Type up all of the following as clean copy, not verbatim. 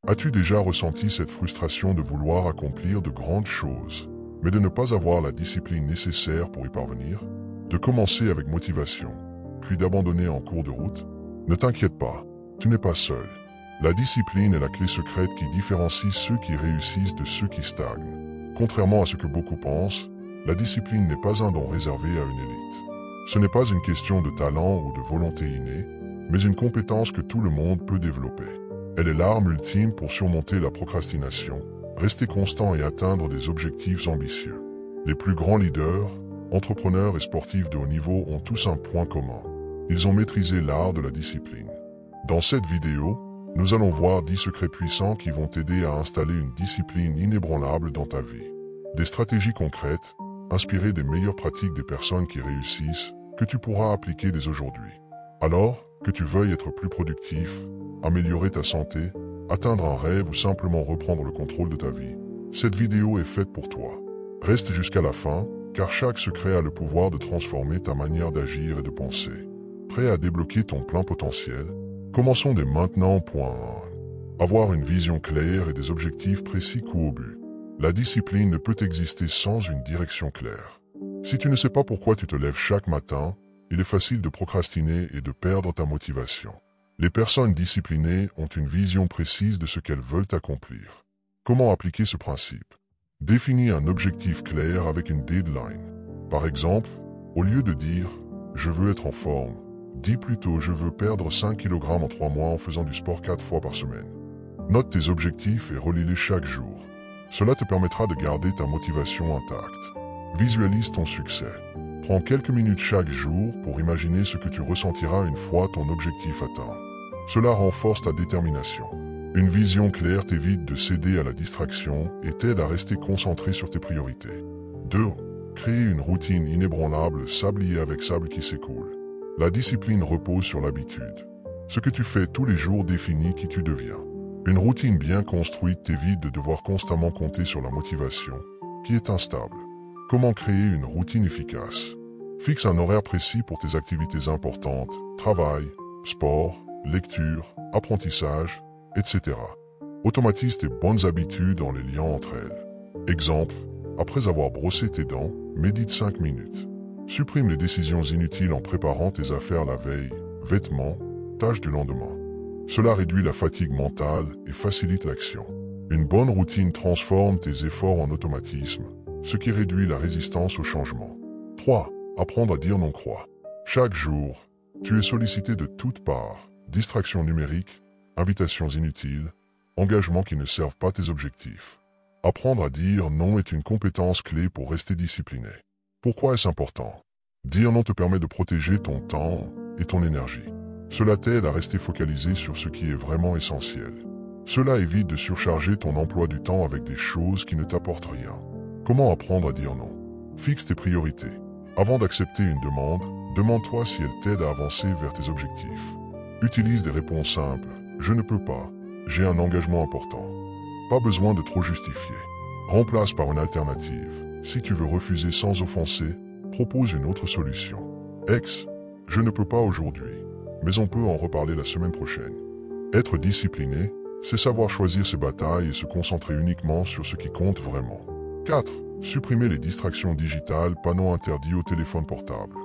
As-tu déjà ressenti cette frustration de vouloir accomplir de grandes choses, mais de ne pas avoir la discipline nécessaire pour y parvenir? De commencer avec motivation, puis d'abandonner en cours de route? Ne t'inquiète pas, tu n'es pas seul. La discipline est la clé secrète qui différencie ceux qui réussissent de ceux qui stagnent. Contrairement à ce que beaucoup pensent, la discipline n'est pas un don réservé à une élite. Ce n'est pas une question de talent ou de volonté innée, mais une compétence que tout le monde peut développer. Elle est l'arme ultime pour surmonter la procrastination, rester constant et atteindre des objectifs ambitieux. Les plus grands leaders, entrepreneurs et sportifs de haut niveau ont tous un point commun. Ils ont maîtrisé l'art de la discipline. Dans cette vidéo, nous allons voir 10 secrets puissants qui vont t'aider à installer une discipline inébranlable dans ta vie. Des stratégies concrètes, inspirées des meilleures pratiques des personnes qui réussissent, que tu pourras appliquer dès aujourd'hui. Alors, que tu veuilles être plus productif, améliorer ta santé, atteindre un rêve ou simplement reprendre le contrôle de ta vie, cette vidéo est faite pour toi. Reste jusqu'à la fin, car chaque secret a le pouvoir de transformer ta manière d'agir et de penser. Prêt à débloquer ton plein potentiel? Commençons dès maintenant. Point 1. Avoir une vision claire et des objectifs précis coup au but. La discipline ne peut exister sans une direction claire. Si tu ne sais pas pourquoi tu te lèves chaque matin, il est facile de procrastiner et de perdre ta motivation. Les personnes disciplinées ont une vision précise de ce qu'elles veulent accomplir. Comment appliquer ce principe? Définis un objectif clair avec une deadline. Par exemple, au lieu de dire « je veux être en forme », dis plutôt « je veux perdre 5 kg en 3 mois en faisant du sport 4 fois par semaine ». Note tes objectifs et relis-les chaque jour. Cela te permettra de garder ta motivation intacte. Visualise ton succès. Prends quelques minutes chaque jour pour imaginer ce que tu ressentiras une fois ton objectif atteint. Cela renforce ta détermination. Une vision claire t'évite de céder à la distraction et t'aide à rester concentré sur tes priorités. 2. Créer une routine inébranlable, sablier avec sable qui s'écoule. La discipline repose sur l'habitude. Ce que tu fais tous les jours définit qui tu deviens. Une routine bien construite t'évite de devoir constamment compter sur la motivation, qui est instable. Comment créer une routine efficace? Fixe un horaire précis pour tes activités importantes, travail, sport, lecture, apprentissage, etc. Automatise tes bonnes habitudes en les liant entre elles. Exemple, après avoir brossé tes dents, médite 5 minutes. Supprime les décisions inutiles en préparant tes affaires la veille, vêtements, tâches du lendemain. Cela réduit la fatigue mentale et facilite l'action. Une bonne routine transforme tes efforts en automatisme, ce qui réduit la résistance au changement. 3. Apprendre à dire non croix. Chaque jour, tu es sollicité de toutes parts. Distractions numériques, invitations inutiles, engagements qui ne servent pas tes objectifs. Apprendre à dire non est une compétence clé pour rester discipliné. Pourquoi est-ce important? Dire non te permet de protéger ton temps et ton énergie. Cela t'aide à rester focalisé sur ce qui est vraiment essentiel. Cela évite de surcharger ton emploi du temps avec des choses qui ne t'apportent rien. Comment apprendre à dire non? Fixe tes priorités. Avant d'accepter une demande, demande-toi si elle t'aide à avancer vers tes objectifs. Utilise des réponses simples. Je ne peux pas. J'ai un engagement important. Pas besoin de trop justifier. Remplace par une alternative. Si tu veux refuser sans offenser, propose une autre solution. Je ne peux pas aujourd'hui, mais on peut en reparler la semaine prochaine. Être discipliné, c'est savoir choisir ses batailles et se concentrer uniquement sur ce qui compte vraiment. 4. Supprimer les distractions digitales, panneaux interdits au téléphone portable.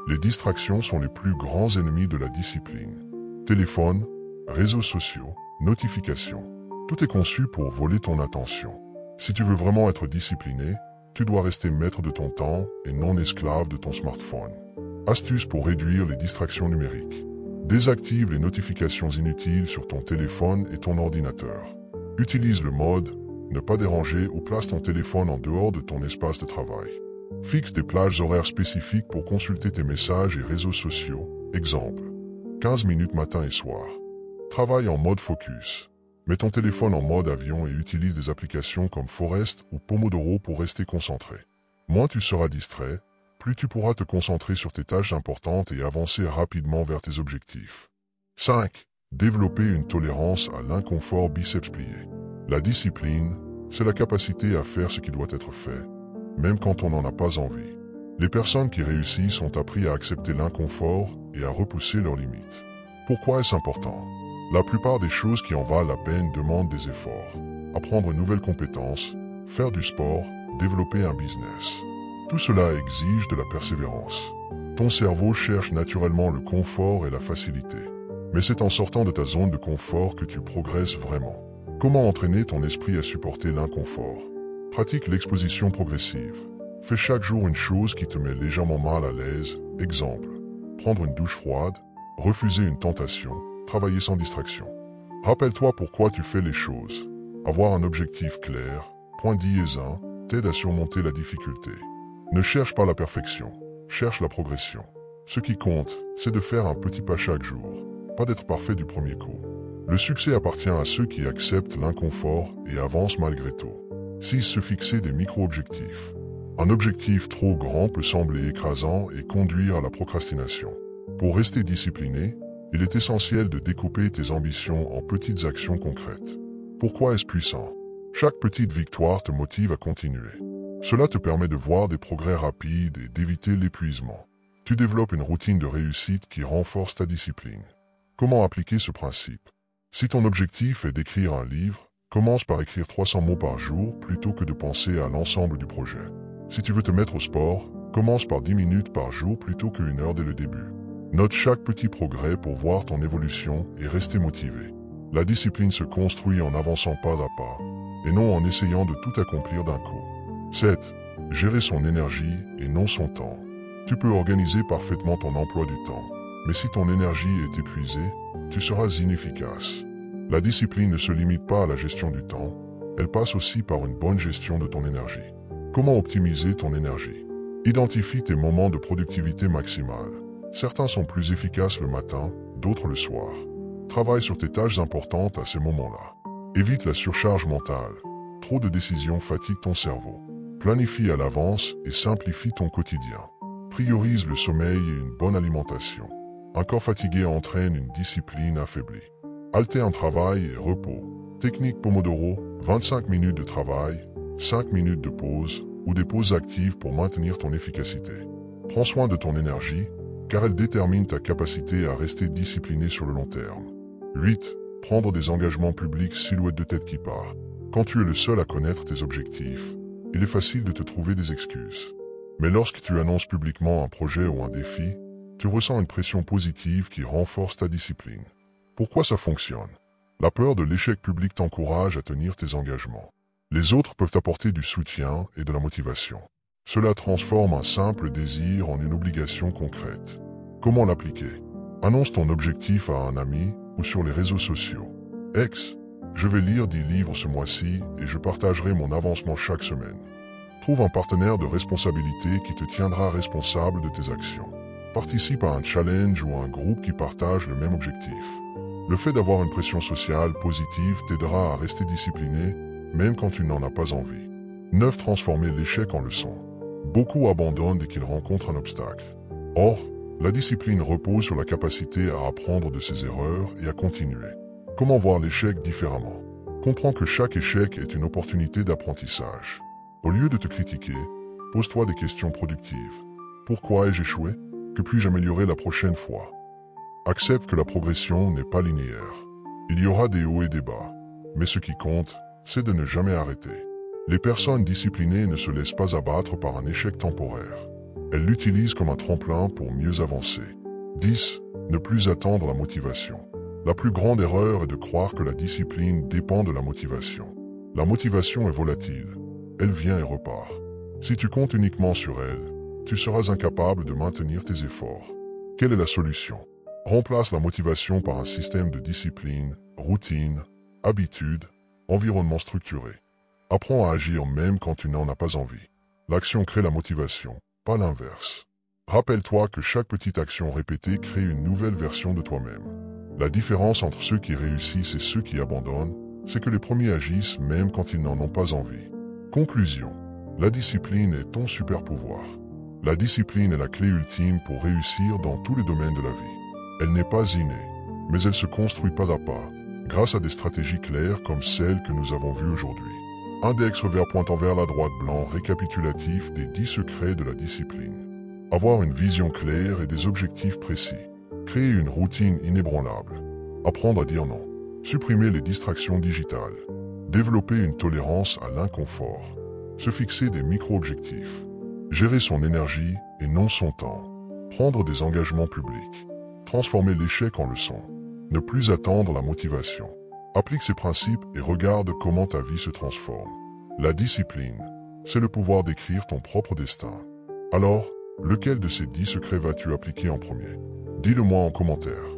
Les distractions sont les plus grands ennemis de la discipline. Téléphone, réseaux sociaux, notifications. Tout est conçu pour voler ton attention. Si tu veux vraiment être discipliné, tu dois rester maître de ton temps et non esclave de ton smartphone. Astuce pour réduire les distractions numériques. Désactive les notifications inutiles sur ton téléphone et ton ordinateur. Utilise le mode « Ne pas déranger » ou place ton téléphone en dehors de ton espace de travail. Fixe des plages horaires spécifiques pour consulter tes messages et réseaux sociaux. Exemple, 15 minutes matin et soir. Travaille en mode focus. Mets ton téléphone en mode avion et utilise des applications comme Forest ou Pomodoro pour rester concentré. Moins tu seras distrait, plus tu pourras te concentrer sur tes tâches importantes et avancer rapidement vers tes objectifs. 5. Développer une tolérance à l'inconfort biceps pliés. La discipline, c'est la capacité à faire ce qui doit être fait, même quand on n'en a pas envie. Les personnes qui réussissent ont appris à accepter l'inconfort et à repousser leurs limites. Pourquoi est-ce important? La plupart des choses qui en valent la peine demandent des efforts. Apprendre une nouvelle compétence, faire du sport, développer un business. Tout cela exige de la persévérance. Ton cerveau cherche naturellement le confort et la facilité. Mais c'est en sortant de ta zone de confort que tu progresses vraiment. Comment entraîner ton esprit à supporter l'inconfort? Pratique l'exposition progressive. Fais chaque jour une chose qui te met légèrement mal à l'aise. Exemple, prendre une douche froide, refuser une tentation, travailler sans distraction. Rappelle-toi pourquoi tu fais les choses. Avoir un objectif clair, point 10 et 1, t'aide à surmonter la difficulté. Ne cherche pas la perfection, cherche la progression. Ce qui compte, c'est de faire un petit pas chaque jour, pas d'être parfait du premier coup. Le succès appartient à ceux qui acceptent l'inconfort et avancent malgré tout. 6. Se fixer des micro-objectifs. Un objectif trop grand peut sembler écrasant et conduire à la procrastination. Pour rester discipliné, il est essentiel de découper tes ambitions en petites actions concrètes. Pourquoi est-ce puissant? Chaque petite victoire te motive à continuer. Cela te permet de voir des progrès rapides et d'éviter l'épuisement. Tu développes une routine de réussite qui renforce ta discipline. Comment appliquer ce principe? Si ton objectif est d'écrire un livre, commence par écrire 300 mots par jour plutôt que de penser à l'ensemble du projet. Si tu veux te mettre au sport, commence par 10 minutes par jour plutôt qu'une heure dès le début. Note chaque petit progrès pour voir ton évolution et rester motivé. La discipline se construit en avançant pas à pas, et non en essayant de tout accomplir d'un coup. 7. Gérer son énergie et non son temps. Tu peux organiser parfaitement ton emploi du temps, mais si ton énergie est épuisée, tu seras inefficace. La discipline ne se limite pas à la gestion du temps, elle passe aussi par une bonne gestion de ton énergie. Comment optimiser ton énergie? Identifie tes moments de productivité maximale. Certains sont plus efficaces le matin, d'autres le soir. Travaille sur tes tâches importantes à ces moments-là. Évite la surcharge mentale. Trop de décisions fatiguent ton cerveau. Planifie à l'avance et simplifie ton quotidien. Priorise le sommeil et une bonne alimentation. Un corps fatigué entraîne une discipline affaiblie. Alterne travail et repos. Technique Pomodoro, 25 minutes de travail, 5 minutes de pause ou des pauses actives pour maintenir ton efficacité. Prends soin de ton énergie, car elle détermine ta capacité à rester discipliné sur le long terme. 8. Prendre des engagements publics silhouette de tête qui part. Quand tu es le seul à connaître tes objectifs, il est facile de te trouver des excuses. Mais lorsque tu annonces publiquement un projet ou un défi, tu ressens une pression positive qui renforce ta discipline. Pourquoi ça fonctionne? La peur de l'échec public t'encourage à tenir tes engagements. Les autres peuvent apporter du soutien et de la motivation. Cela transforme un simple désir en une obligation concrète. Comment l'appliquer? Annonce ton objectif à un ami ou sur les réseaux sociaux. Je vais lire 10 livres ce mois-ci et je partagerai mon avancement chaque semaine. Trouve un partenaire de responsabilité qui te tiendra responsable de tes actions. Participe à un challenge ou à un groupe qui partage le même objectif. Le fait d'avoir une pression sociale positive t'aidera à rester discipliné, même quand tu n'en as pas envie. 9. Transformer l'échec en leçon. Beaucoup abandonnent dès qu'ils rencontrent un obstacle. Or, la discipline repose sur la capacité à apprendre de ses erreurs et à continuer. Comment voir l'échec différemment? Comprends que chaque échec est une opportunité d'apprentissage. Au lieu de te critiquer, pose-toi des questions productives. Pourquoi ai-je échoué? Que puis-je améliorer la prochaine fois? Accepte que la progression n'est pas linéaire. Il y aura des hauts et des bas. Mais ce qui compte, c'est de ne jamais arrêter. Les personnes disciplinées ne se laissent pas abattre par un échec temporaire. Elles l'utilisent comme un tremplin pour mieux avancer. 10. Ne plus attendre la motivation. La plus grande erreur est de croire que la discipline dépend de la motivation. La motivation est volatile. Elle vient et repart. Si tu comptes uniquement sur elle, tu seras incapable de maintenir tes efforts. Quelle est la solution? Remplace la motivation par un système de discipline, routine, habitude, environnement structuré. Apprends à agir même quand tu n'en as pas envie. L'action crée la motivation, pas l'inverse. Rappelle-toi que chaque petite action répétée crée une nouvelle version de toi-même. La différence entre ceux qui réussissent et ceux qui abandonnent, c'est que les premiers agissent même quand ils n'en ont pas envie. Conclusion. La discipline est ton super pouvoir. La discipline est la clé ultime pour réussir dans tous les domaines de la vie. Elle n'est pas innée, mais elle se construit pas à pas, grâce à des stratégies claires comme celles que nous avons vues aujourd'hui. Index revers pointant vers la droite blanc récapitulatif des 10 secrets de la discipline. Avoir une vision claire et des objectifs précis. Créer une routine inébranlable. Apprendre à dire non. Supprimer les distractions digitales. Développer une tolérance à l'inconfort. Se fixer des micro-objectifs. Gérer son énergie et non son temps. Prendre des engagements publics. Transformer l'échec en leçon. Ne plus attendre la motivation. Applique ces principes et regarde comment ta vie se transforme. La discipline, c'est le pouvoir d'écrire ton propre destin. Alors, lequel de ces 10 secrets vas-tu appliquer en premier? Dis-le moi en commentaire.